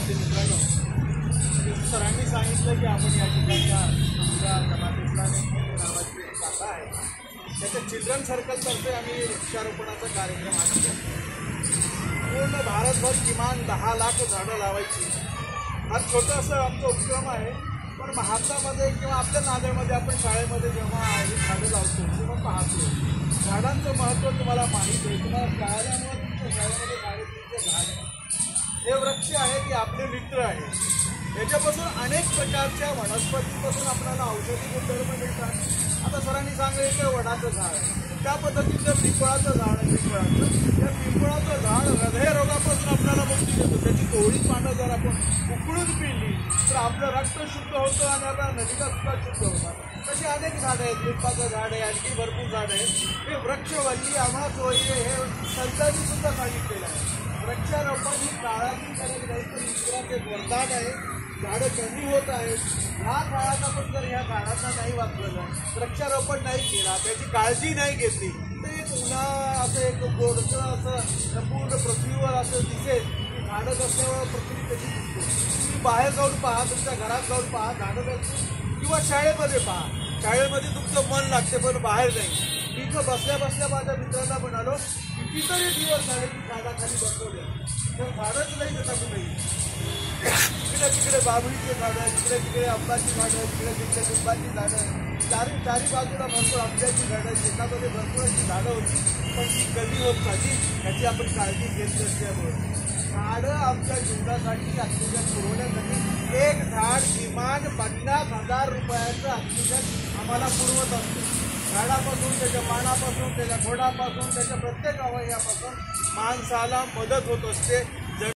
मित्रांनो, सरांनी सांगितलं की आपण या ठिकाणच्या जमात इस्लामी नावाची एक शाखा आहे, त्याच्या चिल्ड्रन सर्कलतर्फे आम्ही वृक्षारोपणाचा कार्यक्रम आखला. पूर्ण भारतभर किमान 10 लाख झाडं लावायची हा छोटासा आमचा उपक्रम आहे. पण महाराष्ट्रामध्ये किंवा आपल्या नांदेडमध्ये आपण शाळेमध्ये जेव्हा ही झाडं लावतो तेव्हा पाहतो झाडांचं महत्त्व तुम्हाला माहीत आहे. तुम्हाला कळाल्यामुळे तुमच्या शाळेमध्ये गाडीचे झाड हे वृक्ष आहे की आपले मित्र आहे. याच्यापासून अनेक प्रकारच्या वनस्पतीपासून आपल्याला औषधी गुणधर्म मिळतात. आता सरांनी सांगितलं की वडाचं झाड आहे, त्या पद्धतीचं पिंपळाचं झाड आहे. त्या पिंपळाचं झाड हृदयरोगापासून आपल्याला मुक्ती देतं. त्याची कोवळी पानं जर आपण उकळून पिली तर आपलं रक्त शुद्ध होतं आणि आपल्या नलिका सुद्धा शुद्ध होतात. तशी अनेक झाडं आहेत. लिंबाचं झाड आहे, आणखी भरपूर झाडं आहेत. हे वृक्षवल्ली आम्हा सोयी हे संतांनी सुद्धा सांगितलेलं आहे. वृक्षारोपण ही काळाची गरज नाही तर ईश्वराचे एक वरदान आहे. झाडं कमी होत आहेत. ह्या काळात आपण जर ह्या झाडांना नाही वाचवलं, वृक्षारोपण नाही केला, त्याची काळजी नाही घेतली तर एक उन्हाळा असं एक गोडसं असं पूर्ण पृथ्वीवर असं दिसेल की झाडं असल्यावर पृथ्वी कशी दिसते. तुम्ही बाहेर जाऊन पहा, तुमच्या घरात जाऊन पहा, झाडं असतील किंवा शाळेमध्ये पहा. शाळेमध्ये तुमचं मन लागते पण बाहेर नाही. मी इथं बसल्या बसल्या माझ्या मित्रांना म्हणालो कितीतरी दिवस झाले की झाडाखाली बसवले तर झाडच नाही देता कुठेही. इकडे तिकडे बाभळीचे झाडं आहेत, इकडे तिकडे आंब्याची झाडं आहेत, इकडे तिकडे लिंबाची झाडं आहेत, चारी बाजूला भरपूर आंब्याची झाडं आहेत. शेतामध्ये भरपूर अशी झाडं होती पण ती कमी होत चालली. याची आपण काळजी घेत नसल्यामुळे झाडं आमच्या जीवनासाठी ऑक्सिजन पुरवण्यासाठी एक झाड किमान 50,000 रुपयाचं ऑक्सिजन आम्हाला पुरवत असते. झाडापासून, त्याच्या पानापासून, त्याच्या खोडापासून, त्याच्या प्रत्येक अवयवापासून माणसाला मदत होत असते.